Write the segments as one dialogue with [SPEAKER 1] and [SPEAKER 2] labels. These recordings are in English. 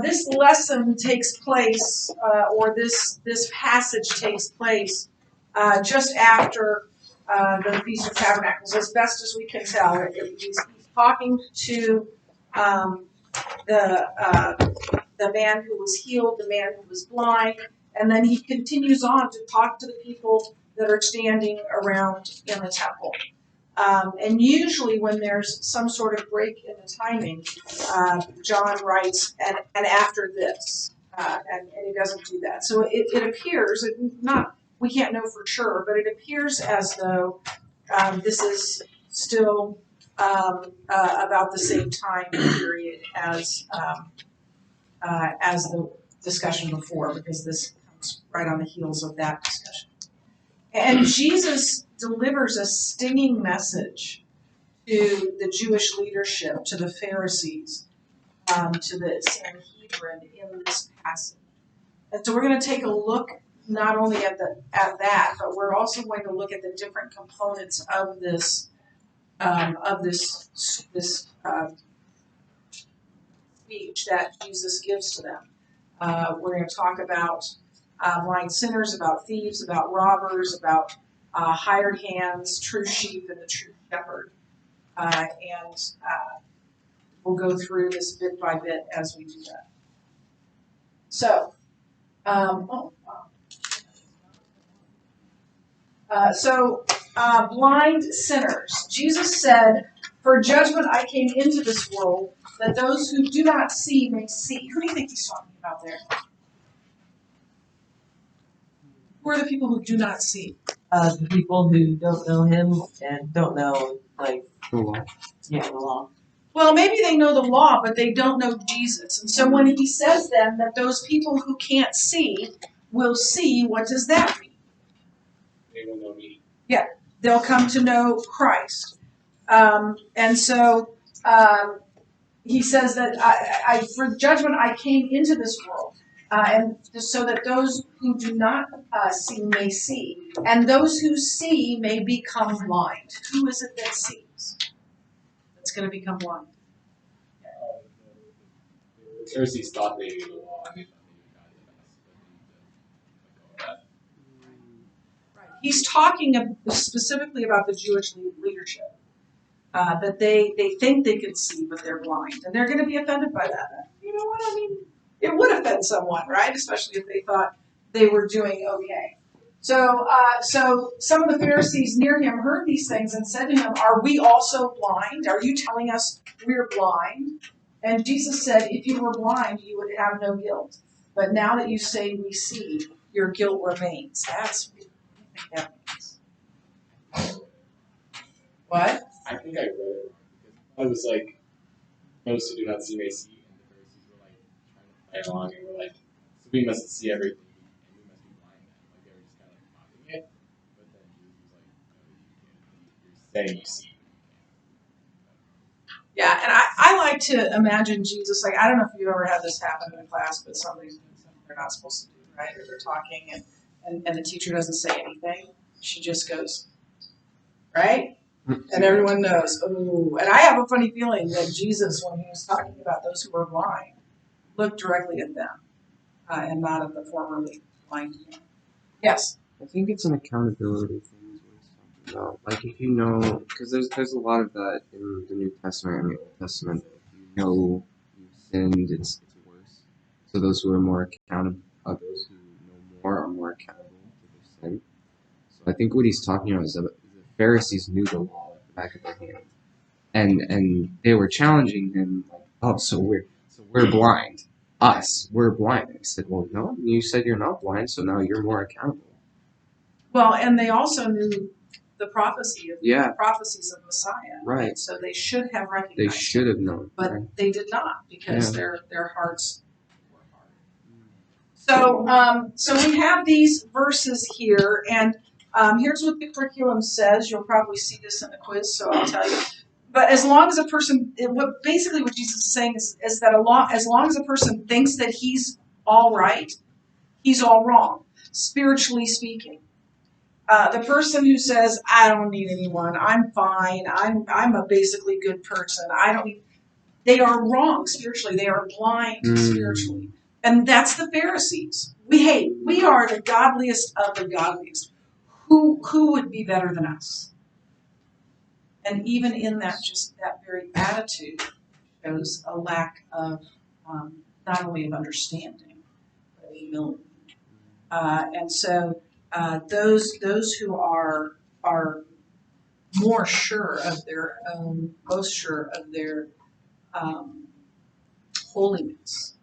[SPEAKER 1] this lesson takes place, or this passage takes place just after the Feast of Tabernacles, as best as we can tell. He's talking to the man who was healed, the man who was blind, and then he continues on to talk to the people that are standing around in the temple. And usually when there's some sort of break in the timing, John writes, and after this, and he doesn't do that. So it appears, we can't know for sure, but it appears as though this is still about the same time period as the discussion before, because this comes right on the heels of that discussion. And Jesus delivers a stinging message to the Jewish leadership, to the Pharisees, to the Sanhedrin in this passage. And so we're going to take a look not only at that, but we're also going to look at the different components of this speech that Jesus gives to them. We're going to talk about blind sinners, about thieves, about robbers, about hired hands, true sheep, and the true shepherd. And we'll go through this bit by bit as we do that. So, blind sinners. Jesus said, "For judgment I came into this world, that those who do not see may see." Who do you think he's talking about there? Who are the people who do not see?
[SPEAKER 2] The people who don't know him and don't know, the law. Yeah, the law.
[SPEAKER 1] Well, maybe they know the law, but they don't know Jesus. And so when he says then that those people who can't see will see, what does that mean?
[SPEAKER 3] They will know me.
[SPEAKER 1] Yeah, they'll come to know Christ. And so he says that for judgment I came into this world, and so that those who do not see may see, and those who see may become blind. Who is it that sees that's going to become blind?
[SPEAKER 3] The Pharisees thought they knew the law, and they thought they knew God.
[SPEAKER 1] Right. He's talking specifically about the Jewish leadership, that they think they can see, but they're blind, and they're going to be offended by that. You know what I mean? It would offend someone, right? Especially if they thought they were doing okay. So some of the Pharisees near him heard these things and said to him, "Are we also blind? Are you telling us we're blind?" And Jesus said, "If you were blind, you would have no guilt. But now that you say we see, your guilt remains." That's what I think that means. What?
[SPEAKER 3] I think I read it wrong, because I was like, "Those who do not see may see," and the Pharisees were like trying to play along, and were like, "So we must see everything, and we must be blind then." Like they were just kind of like mocking it. But then Jesus was like, "No, you're saying you see."
[SPEAKER 1] Yeah, and I like to imagine Jesus, like, I don't know if you've ever had this happen in class, but somebody's doing something they're not supposed to do, right? Or they're talking and the teacher doesn't say anything. She just goes, right? And everyone knows, ooh. And I have a funny feeling that Jesus, when he was talking about those who were blind, looked directly at them and not at the formerly blind man. Yes?
[SPEAKER 4] I think it's an accountability thing. No, like if you know, because there's a lot of that in the New Testament and the Old Testament. If you know you sinned, it's worse. So those who are more accountable, those who know more are more accountable to their sin. So I think what he's talking about is that the Pharisees knew the law at the back of their hand, and they were challenging him like, "Oh, so we're blind. We're blind." And he said, "Well, no, you said you're not blind, so now you're more accountable."
[SPEAKER 1] Well, and they also knew the prophecies of Messiah.
[SPEAKER 4] Right.
[SPEAKER 1] So they should have recognized.
[SPEAKER 4] They should have known.
[SPEAKER 1] But
[SPEAKER 4] right?
[SPEAKER 1] they did not, because their hearts were hard. So we have these verses here, and here's what the curriculum says. You'll probably see this in the quiz, so I'll tell you. But as long as a person, what Jesus is saying is that as long as a person thinks that he's all right, he's all wrong, spiritually speaking. The person who says, "I don't need anyone, I'm fine, I'm a basically good person, I don't need," they are wrong spiritually. They are blind spiritually. And that's the Pharisees. We are the godliest of the godliest. Who would be better than us? And even in that, just that very attitude shows a lack of not only of understanding, but humility. And so those who are more sure of their own, most sure of their um, holiness,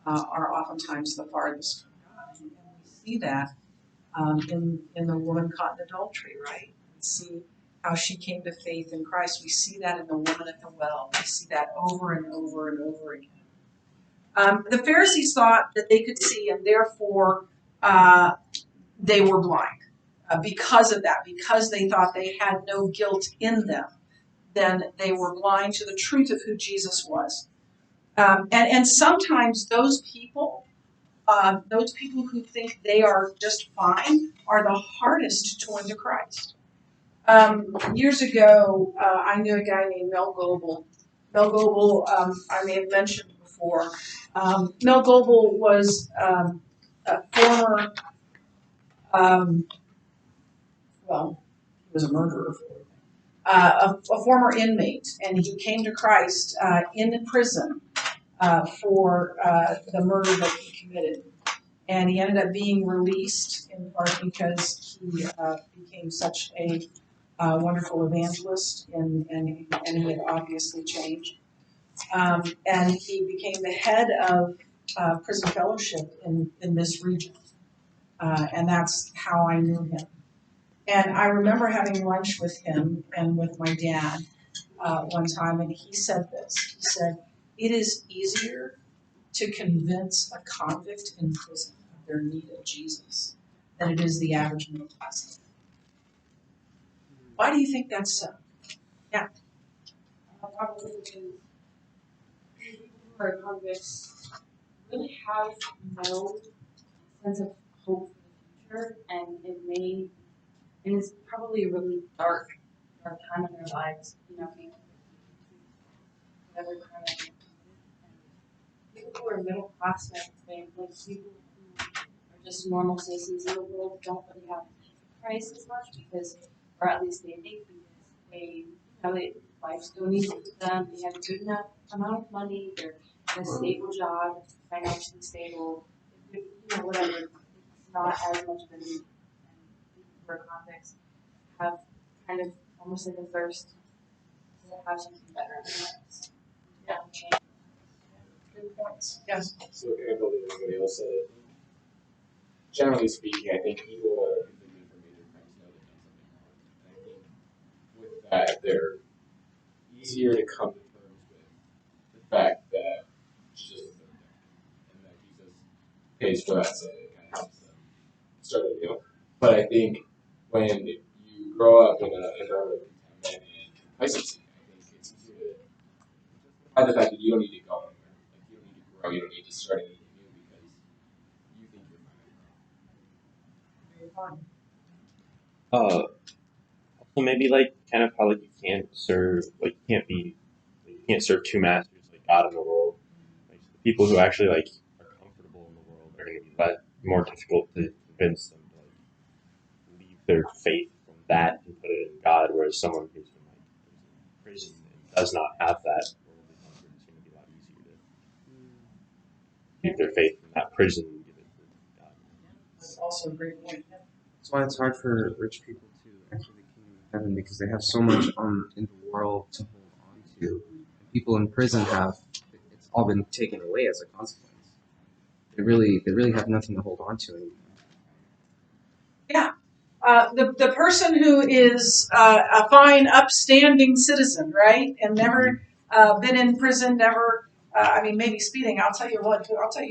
[SPEAKER 1] are oftentimes the farthest from God. And we see that in the woman caught in adultery, right? We see how she came to faith in Christ. We see that in the woman at the well. We see that over and over and over again. The Pharisees thought that they could see, and therefore they were blind. Because of that, because they thought they had no guilt in them, then they were blind to the truth of who Jesus was. And sometimes those people who think they are just fine are the hardest to win to Christ. Years ago, I knew a guy named Mel Goebel. Mel Goebel, I may have mentioned before. Mel Goebel was a former, well, he was a murderer, a former inmate, and he came to Christ in prison for the murder that he committed. And he ended up being released in part because he became such a wonderful evangelist, and he had obviously changed. And he became the head of prison fellowship in this region. And that's how I knew him. And I remember having lunch with him and with my dad one time, and he said this. He said, "It is easier to convince a convict in prison of their need of Jesus than it is the average middle class." Why do you think that's so? Yeah.
[SPEAKER 5] Probably because people who are convicts really have no sense of hope for the future, and it's probably a really dark time in their lives, being whatever crime they committed. And people who are middle class and everything, like people who are just normal citizens in the world, don't really have Christ as much because, or at least they think because life still needs to them. They have a good enough amount of money. They're in a stable job, financially stable. Whatever. It's not as much of a need. And people who are convicts have kind of almost like a thirst to have something better in their lives. Yeah.
[SPEAKER 1] Good points. Yes.
[SPEAKER 3] So kind of building on what somebody else said, generally speaking, I think people who are convicted for major crimes know they've done something wrong. And I think with that, they're easier to come to terms with the fact that Jesus is their victim and that Jesus pays for that, so it kind of helps them start a deal. But I think when you grow up in a environment of contaminant and complacency, I think it's easier to justify the fact that you don't need to go anywhere. Like you don't need to grow, you don't need to start anything new because you think you're fine.
[SPEAKER 6] Also maybe like kind of how like you can't serve you can't serve two masters like God in the world. Like the people who actually like are comfortable in the world are going to be more difficult to convince them to like leave their faith from that and put it in God, whereas someone who's been like in prison and does not have that worldly comfort is going to be a lot easier to keep their faith from that prison and give it to God.
[SPEAKER 1] That's also a great point.
[SPEAKER 4] That's why it's hard for rich people to enter the kingdom of heaven because they have so much in the world to hold on to. And people in prison it's all been taken away as a consequence. They really have nothing to hold on to anymore.
[SPEAKER 1] Yeah. The person who is a fine, upstanding citizen, right, and never been in prison, never, maybe speeding. I'll tell you who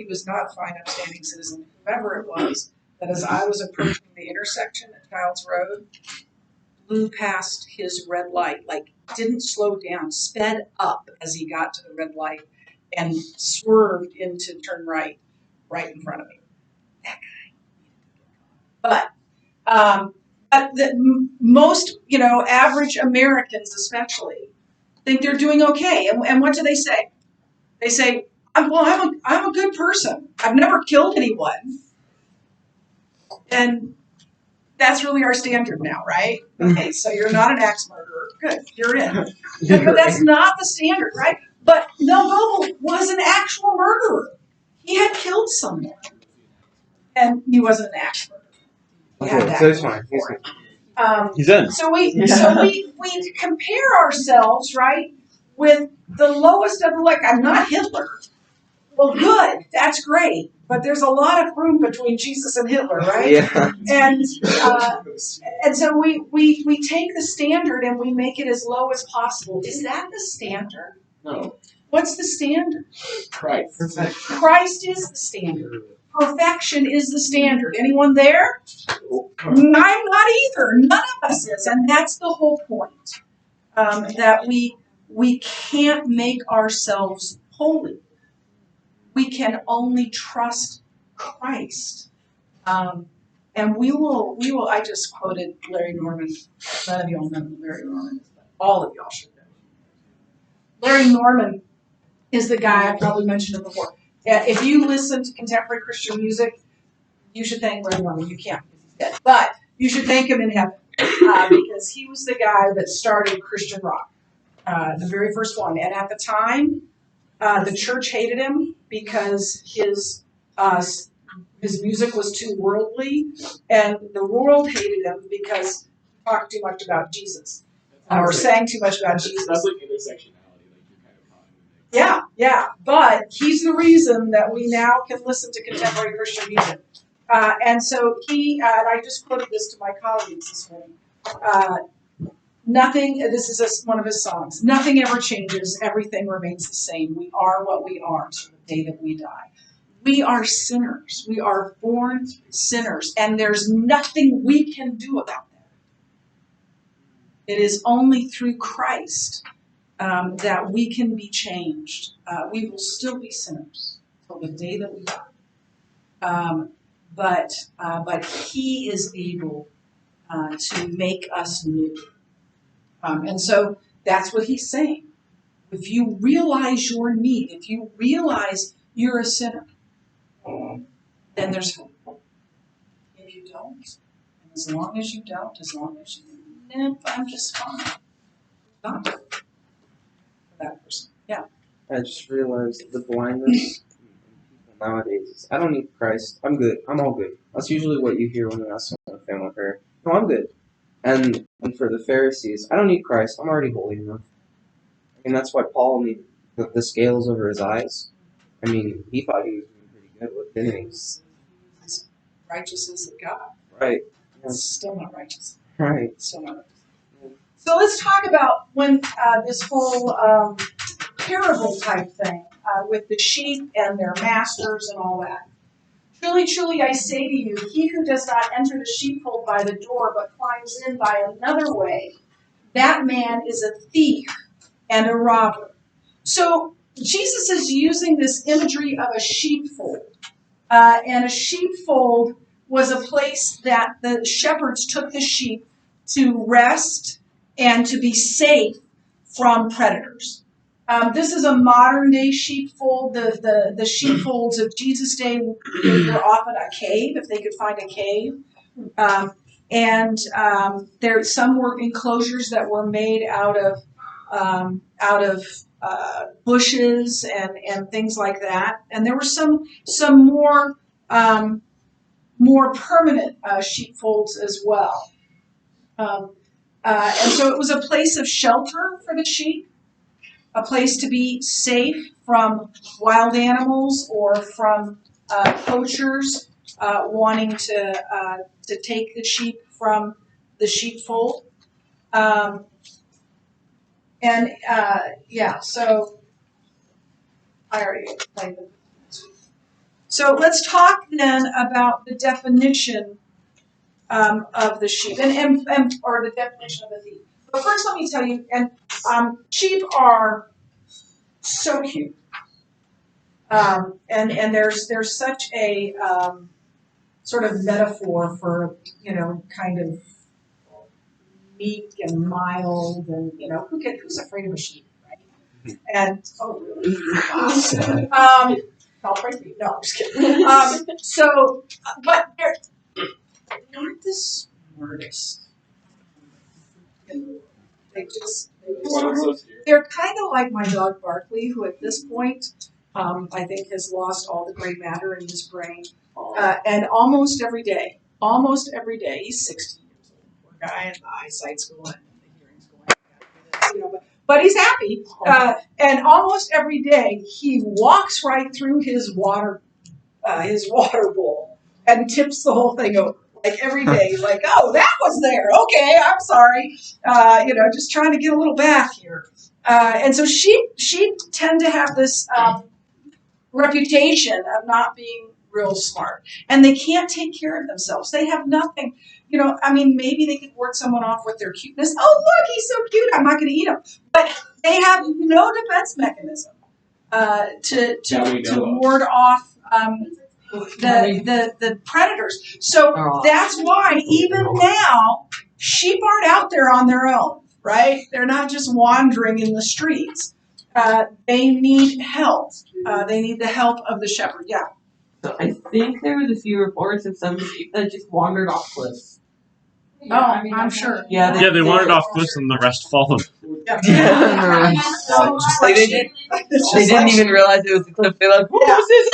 [SPEAKER 1] was not a fine, upstanding citizen. Whoever it was, that as I was approaching the intersection at Childs Road, blew past his red light, like didn't slow down, sped up as he got to the red light, and swerved in to turn right in front of me. That guy. But most, average Americans especially, think they're doing okay. And what do they say? They say, I'm a good person. I've never killed anyone. And that's really our standard now, right? Okay, so you're not an axe murderer. Good, you're in. But that's not the standard, right? But Mel Noble was an actual murderer. He had killed someone. And he wasn't an axe murderer. He had
[SPEAKER 4] Okay,
[SPEAKER 1] that
[SPEAKER 4] so it's
[SPEAKER 1] going
[SPEAKER 4] fine.
[SPEAKER 1] for him.
[SPEAKER 6] He's in.
[SPEAKER 1] So we compare ourselves, right, with the lowest of the, like, I'm not Hitler. Well, good, that's great, but there's a lot of room between Jesus and Hitler, right?
[SPEAKER 4] Yeah.
[SPEAKER 1] And so we take the standard and we make it as low as possible. Is that the standard?
[SPEAKER 3] No,
[SPEAKER 1] What's the standard?
[SPEAKER 3] Christ.
[SPEAKER 1] Christ is the standard. Perfection is the standard. Anyone there? I'm not either. None of us is, and that's the whole point. That we can't make ourselves holy. We can only trust Christ. And we will, I just quoted Larry Norman. None of y'all know who Larry Norman is, but all of y'all should know. Larry Norman is the guy, I probably mentioned it before. If you listen to contemporary Christian music, you should thank Larry Norman. You can't because he's dead. But you should thank him in heaven because he was the guy that started Christian rock, the very first one. And at the time, the church hated him because his music was too worldly, and the world hated him because he talked too much about Jesus, or sang too much about Jesus.
[SPEAKER 3] That's like intersectionality. Like you're kind of caught in the mix.
[SPEAKER 1] Yeah, but he's the reason that we now can listen to contemporary Christian music. And so and I just quoted this to my colleagues this morning. Nothing, this is one of his songs, nothing ever changes, everything remains the same. We are what we are to the day that we die. We are sinners. We are born sinners, and there's nothing we can do about that. It is only through Christ that we can be changed. We will still be sinners till the day that we die. But He is able to make us new. And so that's what he's saying. If you realize your need, if you realize you're a sinner, then there's hope. If you don't, and as long as you don't, as long as you, I'm just fine. Not for that person. Yeah.
[SPEAKER 4] I just realized the blindness in people nowadays is, I don't need Christ. I'm good. I'm all good. That's usually what you hear when you ask someone a family prayer. No, I'm good. And for the Pharisees, I don't need Christ. I'm already holy enough. I mean, that's why Paul needed the scales over his eyes. I mean, he thought he was doing pretty good with things.
[SPEAKER 1] As righteous as God.
[SPEAKER 4] Right.
[SPEAKER 1] It's still not righteous.
[SPEAKER 4] Right.
[SPEAKER 1] Still not righteous. So let's talk about when this whole parable type thing with the sheep and their masters and all that. Truly, truly, I say to you, he who does not enter the sheepfold by the door, but climbs in by another way, that man is a thief and a robber. So Jesus is using this imagery of a sheepfold. And a sheepfold was a place that the shepherds took the sheep to rest and to be safe from predators. This is a modern day sheepfold. The sheepfolds of Jesus' day were often a cave, if they could find a cave. There some were enclosures that were made out of bushes and things like that. And there were some more permanent sheepfolds as well. And so it was a place of shelter for the sheep, a place to be safe from wild animals or from poachers wanting to take the sheep from the sheepfold. So I already explained it. So let's talk then about the definition of the sheep or the definition of the thief. But first, let me tell you, sheep are so cute, and there's such a sort of metaphor for kind of meek and mild, and who's afraid of a sheep? And, oh, really? I'll pray for you. No, I'm just kidding. But they're not the smartest. They're kind of like my dog Barkley, who at this point, I think has lost all the gray matter in his brain. And almost every day, he's 16 years old, poor guy, and the eyesight's going, and the hearing's going, but he's happy. And almost every day, he walks right through his water bowl and tips the whole thing over. Like every day, he's like, oh, that was there. Okay, I'm sorry. Just trying to get a little bath here. And so sheep tend to have this reputation of not being real smart. And they can't take care of themselves. They have nothing. Maybe they could ward someone off with their cuteness. Oh, look, he's so cute. I'm not going to eat him. But they have no defense mechanism to ward off the predators. So that's why even now sheep aren't out there on their own, right? They're not just wandering in the streets. They need help. They need the help of the shepherd. Yeah.
[SPEAKER 2] So I think there was a few reports of some sheep that just wandered off cliffs.
[SPEAKER 1] I'm sure.
[SPEAKER 2] Yeah,
[SPEAKER 6] they wandered off cliffs and the rest followed.
[SPEAKER 1] Yeah.
[SPEAKER 2] They didn't even realize it was a cliff. They're like, what was this?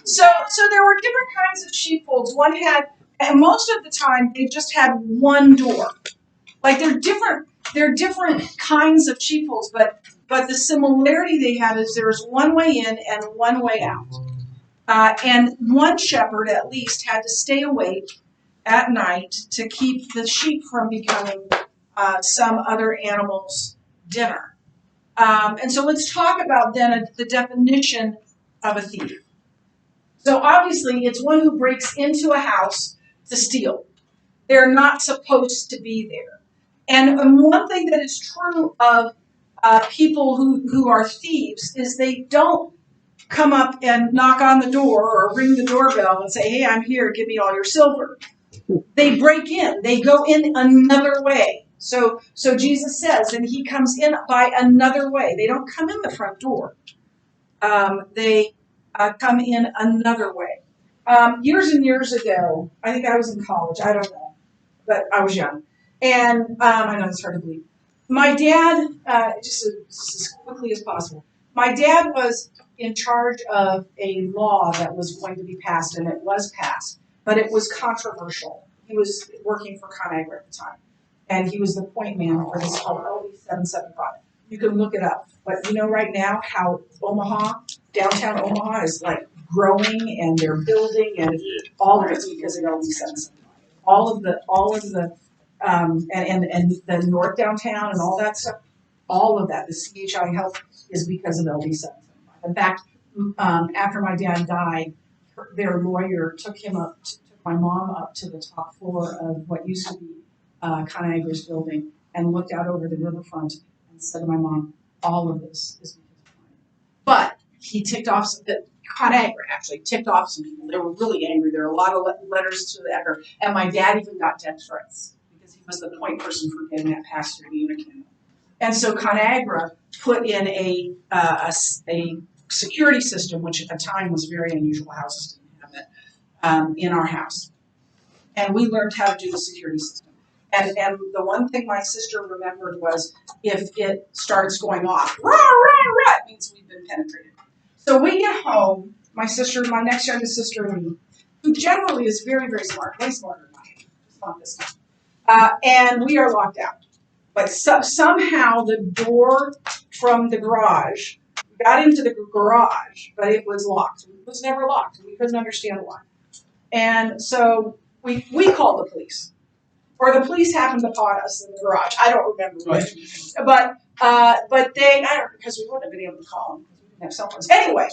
[SPEAKER 1] So there were different kinds of sheepfolds. One had, and most of the time, they just had one door. Like they're different kinds of sheepfolds, but the similarity they had is there was one way in and one way out. And one shepherd at least had to stay awake at night to keep the sheep from becoming some other animal's dinner. And so let's talk about then the definition of a thief. So obviously it's one who breaks into a house to steal. They're not supposed to be there. And one thing that is true of people who are thieves is they don't come up and knock on the door or ring the doorbell and say, hey, I'm here, give me all your silver. They break in. They go in another way. So Jesus says, and he comes in by another way. They don't come in the front door. They come in another way. Years and years ago, I think I was in college, I don't know, but I was young. And I know it's hard to believe. My dad, just as quickly as possible, my dad was in charge of a law that was going to be passed, and it was passed, but it was controversial. He was working for ConAgra at the time, and he was the point man for this called LD 775. You can look it up, but right now how downtown Omaha is like growing, and they're building, and all of it's because of LD 775. All of the and the North Downtown and all that stuff, all of that, the CHI Health is because of LD 775. In fact, after my dad died, their lawyer took my mom up to the top floor of what used to be ConAgra's building and looked out over the riverfront and said to my mom, all of this is because of mine. But he ticked off ConAgra actually ticked off some people. They were really angry. There were a lot of letters to the editor, and my dad even got death threats because he was the point person for getting that passed through the Unicam. And so ConAgra put in a security system, which at the time was very unusual. Houses didn't have it, in our house. And we learned how to do the security system. And the one thing my sister remembered was if it starts going off, rah, rah, rah, it means we've been penetrated. So we get home, my next youngest sister and me, who generally is very, very smart, way smarter than I am, just not this time. And we are locked out. But somehow the door from the garage, we got into the garage, but it was locked. It was never locked. We couldn't understand why. And so we called the police. Or the police happened to pot us in the garage. I don't remember which. But they, I don't, because we wouldn't have been able to call them because we didn't have cell phones. Anyway,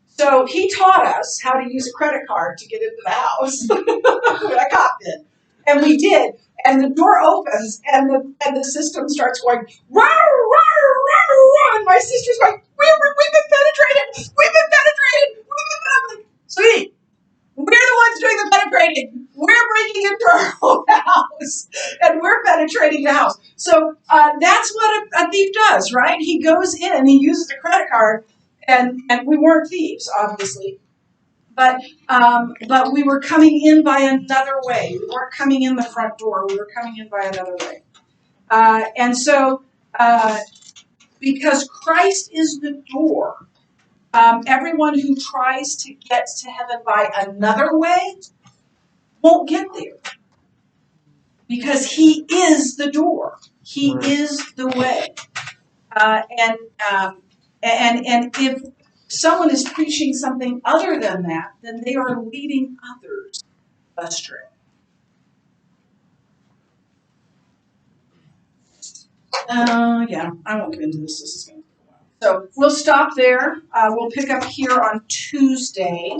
[SPEAKER 1] so he taught us how to use a credit card to get into the house. I cop did. And we did. And the door opens and the system starts going, rah, rah, rah, rah. And my sister's going, we've been penetrated. We've been penetrated. Sweetie, we're the ones doing the penetrating. We're breaking into our own house, and we're penetrating the house. So that's what a thief thief does, right? He goes in and he uses a credit card, and we weren't thieves, obviously, but we were coming in by another way. We weren't coming in the front door. We were coming in by another way. And so, because Christ is the door, everyone who tries to get to heaven by another way won't get there. Because he is the door. He is the way. And if someone is preaching something other than that, then they are leading others astray. Yeah, I won't get into this. This is going to take a while. So we'll stop there. We'll pick up here on Tuesday.